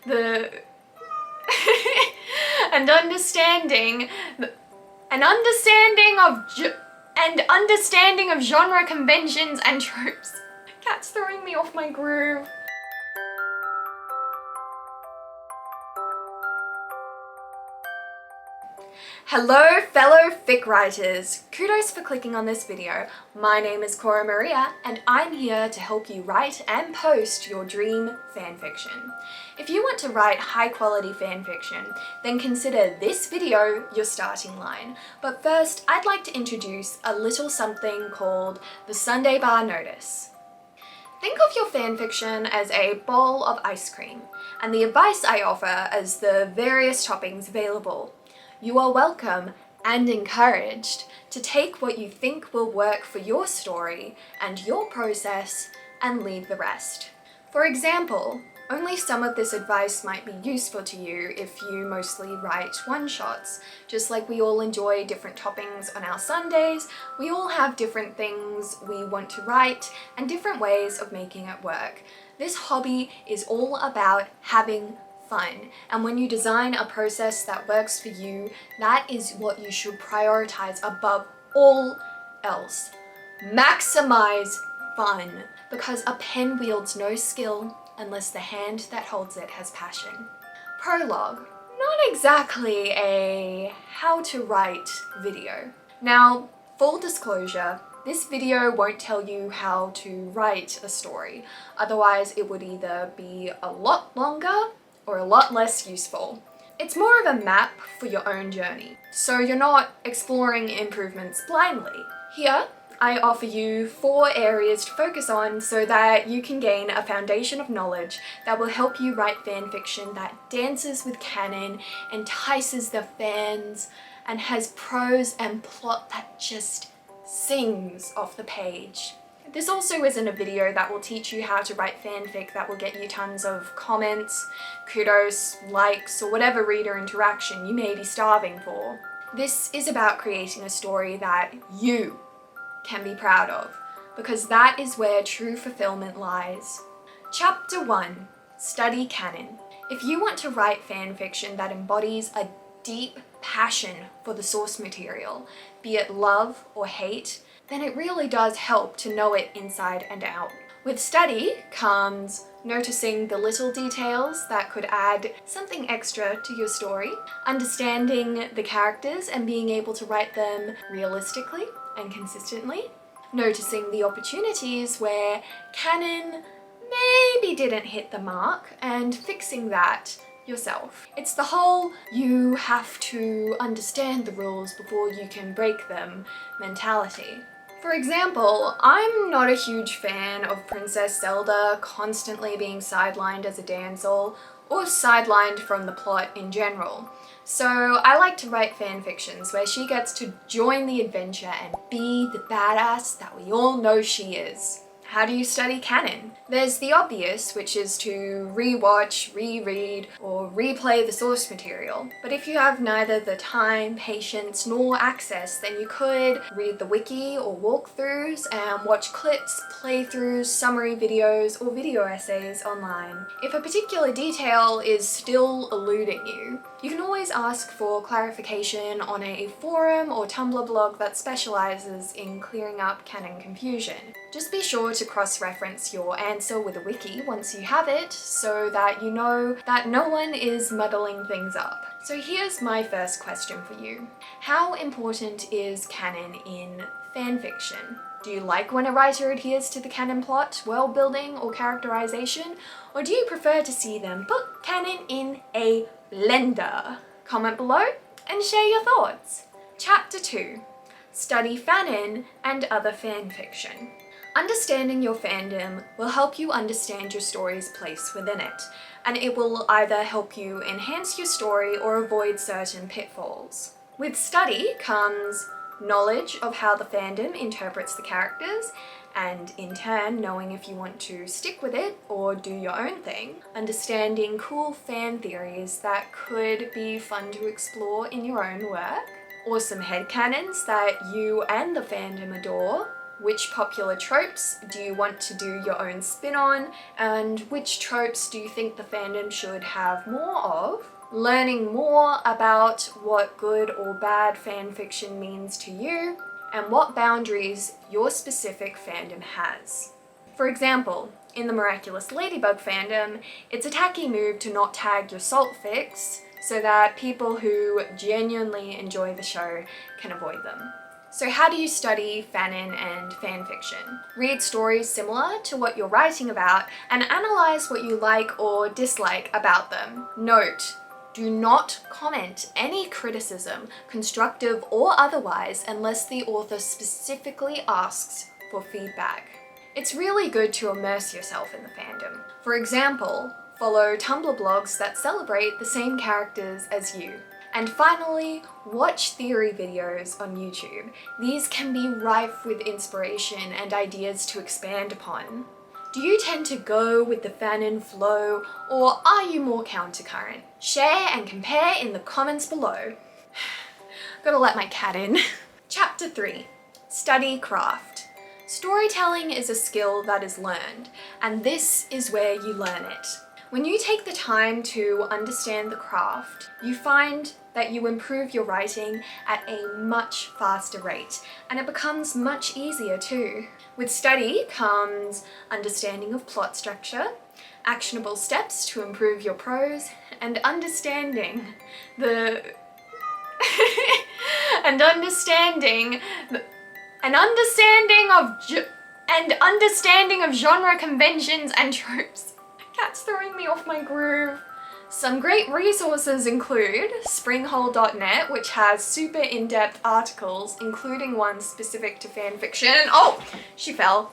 the and understanding of genre conventions and tropes. Cat's throwing me off my groove. Hello fellow fic writers! Kudos for clicking on this video. My name is Cora Maria and I'm here to help you write and post your dream fanfiction. If you want to write high quality fanfiction, then consider this video your starting line. But first, I'd like to introduce a little something called the SUNDAE bar notice. Think of your fanfiction as a bowl of ice cream, and the advice I offer as the various toppings available. You are welcome and encouraged to take what you think will work for your story and your process and leave the rest. For example, only some of this advice might be useful to you if you mostly write one-shots. Just like we all enjoy different toppings on our Sundays, we all have different things we want to write and different ways of making it work. This hobby is all about having fun, and when you design a process that works for you, that is what you should prioritize above all else. Maximize fun, because a pen wields no skill unless the hand that holds it has passion. Prologue. Not exactly a how to write video. Now, full disclosure, this video won't tell you how to write a story, otherwise it would either be a lot longer or a lot less useful. It's more of a map for your own journey, so you're not exploring improvements blindly. Here, I offer you 4 areas to focus on so that you can gain a foundation of knowledge that will help you write fanfiction that dances with canon, entices the fans, and has prose and plot that just sings off the page. This also isn't a video that will teach you how to write fanfic that will get you tons of comments, kudos, likes, or whatever reader interaction you may be starving for. This is about creating a story that you can be proud of, because that is where true fulfillment lies. Chapter 1. Study canon. If you want to write fanfiction that embodies a deep passion for the source material, be it love or hate, then it really does help to know it inside and out. With study comes noticing the little details that could add something extra to your story, understanding the characters and being able to write them realistically and consistently, noticing the opportunities where canon maybe didn't hit the mark and fixing that yourself. It's the whole you have to understand the rules before you can break them mentality. For example, I'm not a huge fan of Princess Zelda constantly being sidelined as a damsel or sidelined from the plot in general. So I like to write fanfictions where she gets to join the adventure and be the badass that we all know she is. How do you study canon? There's the obvious, which is to rewatch, reread, or replay the source material. But if you have neither the time, patience, nor access, then you could read the wiki or walkthroughs and watch clips, playthroughs, summary videos, or video essays online. If a particular detail is still eluding you, you can always ask for clarification on a forum or Tumblr blog that specializes in clearing up canon confusion. Just be sure to cross-reference your answer with a wiki once you have it, so that you know that no one is muddling things up. So here's my first question for you. How important is canon in fanfiction? Do you like when a writer adheres to the canon plot, world building, or characterization? Or do you prefer to see them put canon in a blender? Comment below and share your thoughts. Chapter 2. Study fanon and other fanfiction. Understanding your fandom will help you understand your story's place within it, and it will either help you enhance your story or avoid certain pitfalls. With study comes knowledge of how the fandom interprets the characters, and in turn knowing if you want to stick with it or do your own thing, understanding cool fan theories that could be fun to explore in your own work, awesome headcanons that you and the fandom adore, Which popular tropes do you want to do your own spin on? And which tropes do you think the fandom should have more of? Learning more about what good or bad fanfiction means to you, and what boundaries your specific fandom has. For example, in the Miraculous Ladybug fandom, it's a tacky move to not tag your salt fics so that people who genuinely enjoy the show can avoid them. So how do you study fanon and fanfiction? Read stories similar to what you're writing about and analyze what you like or dislike about them. Note, do not comment any criticism, constructive or otherwise, unless the author specifically asks for feedback. It's really good to immerse yourself in the fandom. For example, follow Tumblr blogs that celebrate the same characters as you. And finally, watch theory videos on YouTube. These can be rife with inspiration and ideas to expand upon. Do you tend to go with the fanon flow, or are you more countercurrent? Share and compare in the comments below. Gotta let my cat in. Chapter 3. Study craft. Storytelling is a skill that is learned, and this is where you learn it. When you take the time to understand the craft, you find that you improve your writing at a much faster rate, and it becomes much easier too. With study comes understanding of plot structure, actionable steps to improve your prose, and understanding of genre conventions and tropes. Cat's throwing me off my groove. Some great resources include springhole.net, which has super in-depth articles, including one specific to fanfiction. Oh, she fell.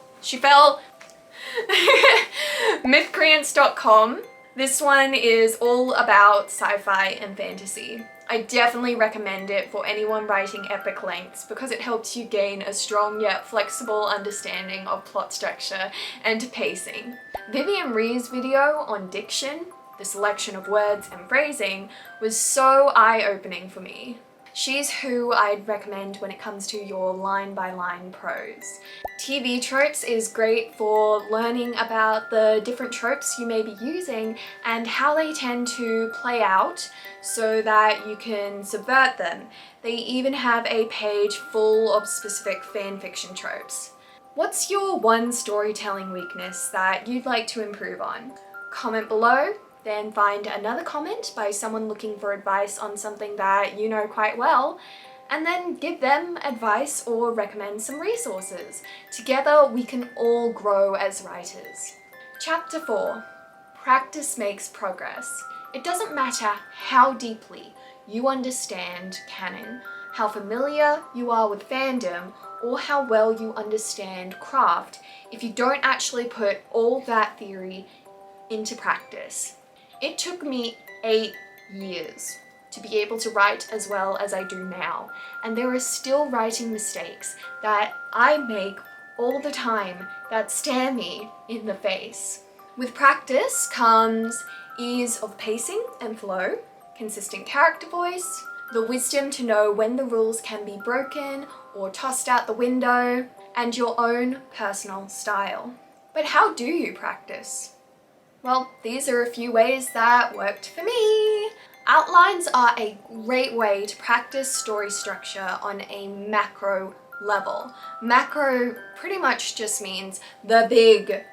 Mythcreants.com. This one is all about sci-fi and fantasy. I definitely recommend it for anyone writing epic lengths because it helps you gain a strong yet flexible understanding of plot structure and pacing. Vivian Reis' video on Diction, the selection of words and phrasing, was so eye-opening for me. She's who I'd recommend when it comes to your line-by-line prose. TV tropes is great for learning about the different tropes you may be using and how they tend to play out so that you can subvert them. They even have a page full of specific fanfiction tropes. What's your one storytelling weakness that you'd like to improve on? Comment below. Then find another comment by someone looking for advice on something that you know quite well, and then give them advice or recommend some resources. Together we can all grow as writers. Chapter 4. Practice makes progress. It doesn't matter how deeply you understand canon, how familiar you are with fandom, or how well you understand craft if you don't actually put all that theory into practice. It took me 8 years to be able to write as well as I do now, and there are still writing mistakes that I make all the time that stare me in the face. With practice comes ease of pacing and flow, consistent character voice, the wisdom to know when the rules can be broken or tossed out the window, and your own personal style. But how do you practice? Well, these are a few ways that worked for me. Outlines are a great way to practice story structure on a macro level. Macro pretty much just means the big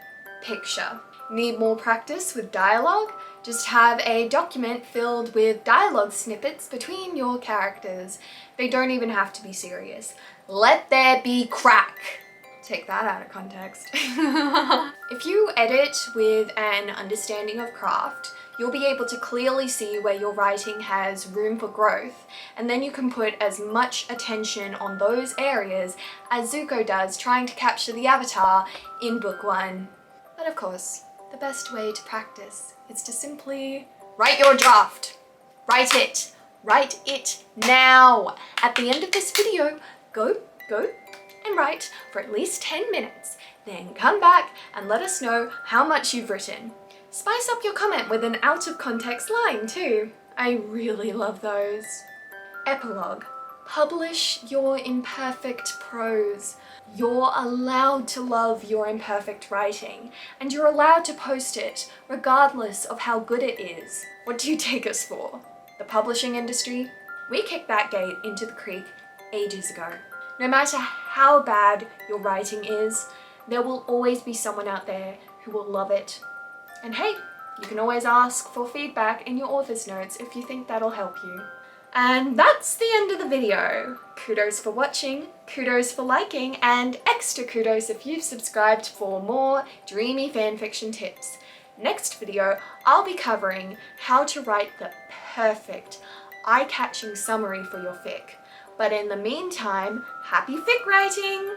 picture. Need more practice with dialogue? Just have a document filled with dialogue snippets between your characters. They don't even have to be serious. Let there be crack. Take that out of context. If you edit with an understanding of craft, you'll be able to clearly see where your writing has room for growth, and then you can put as much attention on those areas as Zuko does trying to capture the Avatar in book 1. But of course, the best way to practice is to simply write your draft. Write it. Write it now. At the end of this video, go and write for at least 10 minutes. Then come back and let us know how much you've written. Spice up your comment with an out of context line too. I really love those. Epilogue. Publish your imperfect prose. You're allowed to love your imperfect writing, and you're allowed to post it regardless of how good it is. What do you take us for? The publishing industry? We kicked that gate into the creek ages ago. No matter how bad your writing is, there will always be someone out there who will love it. And hey, you can always ask for feedback in your author's notes if you think that'll help you. And that's the end of the video. Kudos for watching, kudos for liking, and extra kudos if you've subscribed for more dreamy fanfiction tips. Next video, I'll be covering how to write the perfect, eye-catching summary for your fic. But in the meantime, happy fic writing!